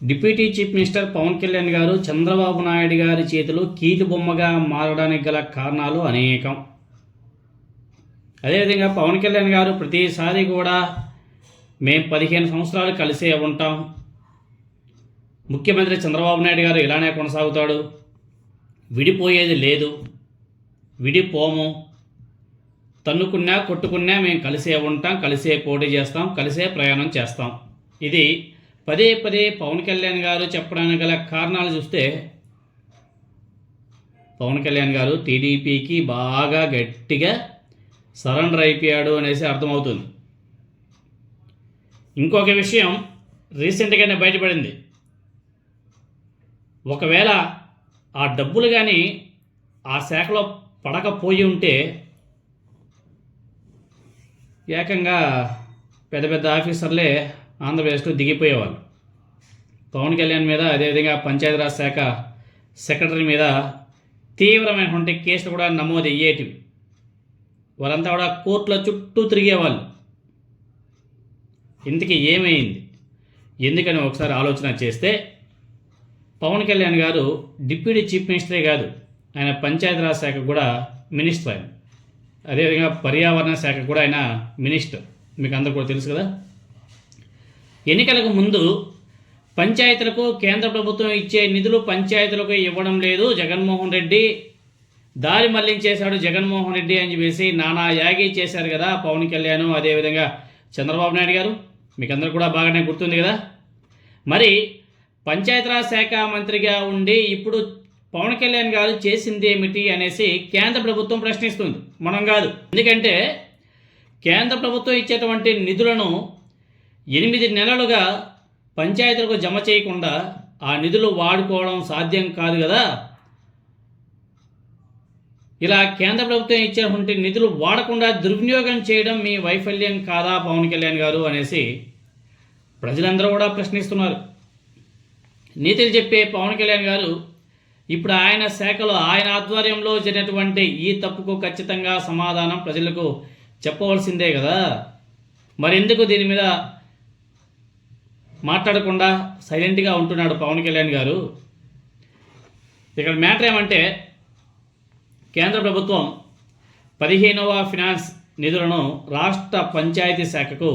Deputy chief minister Pawan Kalyan గారు చంద్రబాబు నాయుడు గారి చేతిలో కీలుబొమ్మగా మారడానికి గల కారణాలు అనేకం. అదేవిధంగా పవన్ కళ్యాణ్ గారు ప్రతిసారి కూడా మేము 15 సంవత్సరాలు కలిసే ఉంటాం, ముఖ్యమంత్రి చంద్రబాబు నాయుడు గారు ఇలానే కొనసాగుతాడు, విడిపోయేది లేదు, విడిపోము, తన్నుకున్నా కొట్టుకున్నా మేము కలిసే ఉంటాం, కలిసే పోటీ చేస్తాం, కలిసే ప్రయాణం చేస్తాం. ఇది పదే పదే పవన్ కళ్యాణ్ గారు చెప్పడానికి గల కారణాలు చూస్తే పవన్ కళ్యాణ్ గారు టీడీపీకి బాగా గట్టిగా సరెండర్ అయిపోయాడు అనేసి అర్థమవుతుంది. ఇంకొక విషయం రీసెంట్గానే బయటపడింది. ఒకవేళ ఆ డబ్బులు కానీ ఆ శాఖలో పడకపోయి ఉంటే ఏకంగా పెద్ద పెద్ద ఆఫీసర్లే ఆంధ్రప్రదేశ్లో దిగిపోయేవాళ్ళు. పవన్ కళ్యాణ్ మీద, అదేవిధంగా పంచాయతీరాజ్ శాఖ సెక్రటరీ మీద తీవ్రమైనటువంటి కేసులు కూడా నమోదు అయ్యేటివి. వాళ్ళంతా కూడా కోర్టుల చుట్టూ తిరిగేవాళ్ళు. ఇంతకీ ఏమైంది, ఎందుకని ఒకసారి ఆలోచన చేస్తే పవన్ కళ్యాణ్ గారు డిప్యూటీ చీఫ్ మినిస్టరే కాదు, ఆయన పంచాయతీరాజ్ శాఖ కూడా మినిస్టర్, ఆయన అదేవిధంగా పర్యావరణ శాఖ కూడా ఆయన మినిస్టర్. మీకు అందరూ కూడా తెలుసు కదా. ఎన్నికలకు ముందు పంచాయతీలకు కేంద్ర ప్రభుత్వం ఇచ్చే నిధులు పంచాయతీలకు ఇవ్వడం లేదు, జగన్మోహన్ రెడ్డి దారి మళ్లించేశాడు జగన్మోహన్ రెడ్డి అని చెప్పేసి నానా యాగి చేశారు కదా పవన్ కళ్యాణ్, అదేవిధంగా చంద్రబాబు నాయుడు గారు. మీకు అందరూ కూడా బాగానే గుర్తుంది కదా. మరి పంచాయతీరాజ్ శాఖ మంత్రిగా ఉండి ఇప్పుడు పవన్ కళ్యాణ్ గారు చేసింది ఏమిటి అనేసి కేంద్ర ప్రభుత్వం ప్రశ్నిస్తుంది, మనం కాదు. ఎందుకంటే కేంద్ర ప్రభుత్వం ఇచ్చేటువంటి నిధులను 8 నెలలుగా పంచాయతీలకు జమ చేయకుండా ఆ నిధులు వాడుకోవడం సాధ్యం కాదు కదా. ఇలా కేంద్ర ప్రభుత్వం ఇచ్చేటువంటి నిధులు వాడకుండా దుర్వినియోగం చేయడం మీ వైఫల్యం కాదా పవన్ కళ్యాణ్ గారు అనేసి ప్రజలందరూ కూడా ప్రశ్నిస్తున్నారు. నీతులు చెప్పే పవన్ కళ్యాణ్ గారు ఇప్పుడు ఆయన శాఖలో, ఆయన ఆధ్వర్యంలో జరిగినటువంటి ఈ తప్పుకు ఖచ్చితంగా సమాధానం ప్రజలకు చెప్పవలసిందే కదా. మరెందుకు దీని మీద మాట్లాడకుండా సైలెంట్గా ఉంటున్నాడు పవన్ కళ్యాణ్ గారు? ఇక్కడ మ్యాటర్ ఏమంటే, కేంద్ర ప్రభుత్వం 15వ ఫినాన్స్ నిధులను రాష్ట్ర పంచాయతీ శాఖకు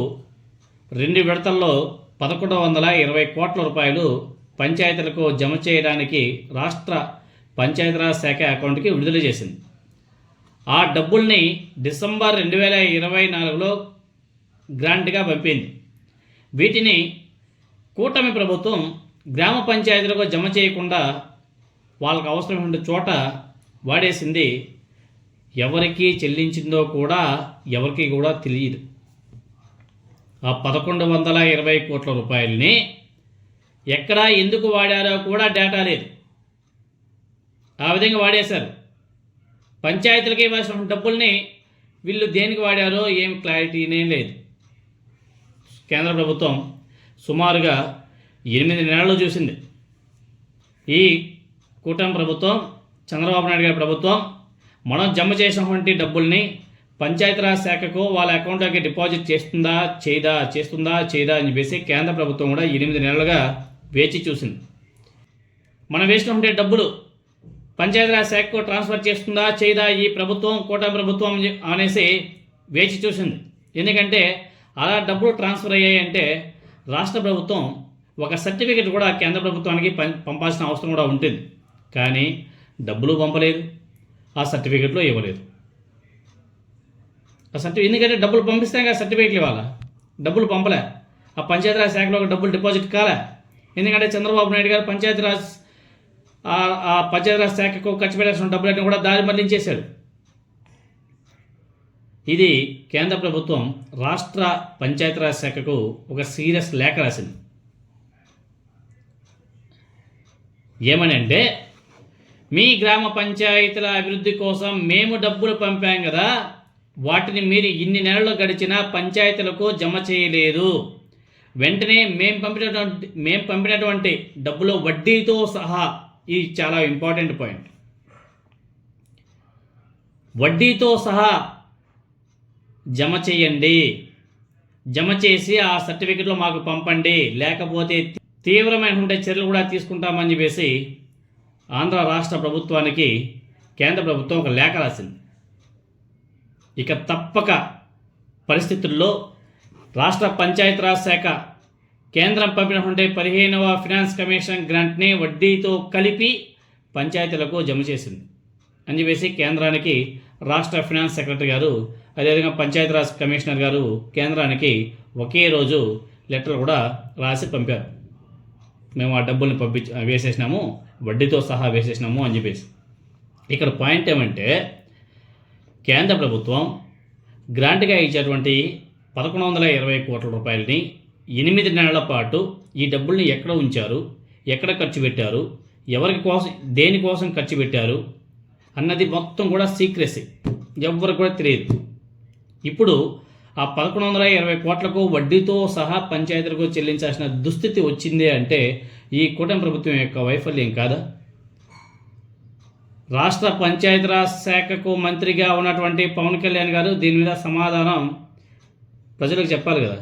2 విడతల్లో 1120 కోట్ల రూపాయలు పంచాయతీలకు జమ చేయడానికి రాష్ట్ర పంచాయతీరాజ్ శాఖ అకౌంట్కి విడుదల చేసింది. ఆ డబ్బుల్ని డిసెంబర్ 2024లో గ్రాంట్గా పంపింది. వీటిని కూటమి ప్రభుత్వం గ్రామ పంచాయతీలకు జమ చేయకుండా వాళ్ళకు అవసరమైన చోట వాడేసింది. ఎవరికి చెల్లించిందో కూడా ఎవరికి కూడా తెలియదు. ఆ 1120 కోట్ల రూపాయలని ఎక్కడ ఎందుకు వాడారో కూడా డేటా లేదు. ఆ విధంగా వాడేశారు. పంచాయతీలకి ఇవ్వాల్సిన డబ్బుల్ని వీళ్ళు దేనికి వాడారో ఏం క్లారిటీనే లేదు. కేంద్ర ప్రభుత్వం సుమారుగా 8 నెలలు చూసింది. ఈ కూటమి ప్రభుత్వం, చంద్రబాబు నాయుడు గారి ప్రభుత్వం మనం జమ చేసినటువంటి డబ్బుల్ని పంచాయతీరాజ్ శాఖకు వాళ్ళ అకౌంట్లోకి డిపాజిట్ చేస్తుందా చేయదా అని చెప్పేసి కేంద్ర ప్రభుత్వం కూడా 8 నెలలుగా వేచి చూసింది. మనం వేసినటువంటి డబ్బులు పంచాయతీరాజ్ శాఖకు ట్రాన్స్ఫర్ చేస్తుందా చేయదా ఈ ప్రభుత్వం, కూటమి ప్రభుత్వం అనేసి వేచి చూసింది. ఎందుకంటే అలా డబ్బులు ట్రాన్స్ఫర్ అయ్యాయంటే రాష్ట్ర ప్రభుత్వం ఒక సర్టిఫికెట్ కూడా కేంద్ర ప్రభుత్వానికి పంపాల్సిన అవసరం కూడా ఉంటుంది. కానీ డబ్బులు పంపలేదు, ఆ సర్టిఫికెట్లు ఇవ్వలేదు. ఆ సర్టిఫికెట్ ఎందుకంటే డబ్బులు పంపిస్తే సర్టిఫికెట్లు ఇవ్వాలా, డబ్బులు పంపలే. ఆ పంచాయతీరాజ్ శాఖలో డబ్బులు డిపాజిట్ కాలే. ఎందుకంటే చంద్రబాబు నాయుడు గారు పంచాయతీరాజ్ శాఖకు ఖర్చు పెట్టాల్సిన డబ్బులన్నీ కూడా దారి మళ్లించేశాడు. ఇది కేంద్ర ప్రభుత్వం రాష్ట్ర పంచాయతీరాజ్ శాఖకు ఒక సీరియస్ లేఖ రాసింది. ఏమని అంటే, మీ గ్రామ పంచాయతీల అభివృద్ధి కోసం మేము డబ్బులు పంపాం కదా, వాటిని మీరు ఇన్ని నెలలు గడిచినా పంచాయతీలకు జమ చేయలేదు. వెంటనే మేము పంపినటువంటి డబ్బులు వడ్డీతో సహా, ఇది చాలా ఇంపార్టెంట్ పాయింట్, వడ్డీతో సహా జమ చేయండి, జమ చేసి ఆ సర్టిఫికెట్లు మాకు పంపండి, లేకపోతే తీవ్రమైనటువంటి చర్యలు కూడా తీసుకుంటామని చెప్పేసి ఆంధ్ర రాష్ట్ర ప్రభుత్వానికి కేంద్ర ప్రభుత్వం ఒక లేఖ రాసింది. ఇక తప్పక పరిస్థితుల్లో రాష్ట్ర పంచాయతీరాజ్ శాఖ కేంద్రం పంపినటువంటి 15వ ఫినాన్స్ కమిషన్ గ్రాంట్ని వడ్డీతో కలిపి పంచాయతీలకు జమ చేసింది అని చెప్పేసి కేంద్రానికి రాష్ట్ర ఫినాన్స్ సెక్రటరీ గారు, అదేవిధంగా పంచాయతీరాజ్ కమిషనర్ గారు కేంద్రానికి ఒకే రోజు లెటర్ కూడా రాసి పంపారు. మేము ఆ డబ్బుల్ని వేసేసినాము, వడ్డీతో సహా వేసేసినాము అని చెప్పేసి. ఇక్కడ పాయింట్ ఏమంటే, కేంద్ర ప్రభుత్వం గ్రాంట్గా ఇచ్చేటువంటి 1120 కోట్ల రూపాయలని 8 నెలల పాటు ఈ డబ్బుల్ని ఎక్కడ ఉంచారు, ఎక్కడ ఖర్చు పెట్టారు, దేనికోసం ఖర్చు పెట్టారు అన్నది మొత్తం కూడా సీక్రెసీ, ఎవరికి కూడా తెలియదు. ఇప్పుడు ఆ 1120 కోట్లకు వడ్డీతో సహా పంచాయతీలకు చెల్లించాల్సిన దుస్థితి వచ్చింది అంటే ఈ కూటమి ప్రభుత్వం యొక్క వైఫల్యం కాదా? రాష్ట్ర పంచాయతీరాజ్ శాఖకు మంత్రిగా ఉన్నటువంటి పవన్ కళ్యాణ్ గారు దీని మీద సమాధానం ప్రజలకు చెప్పాలి కదా.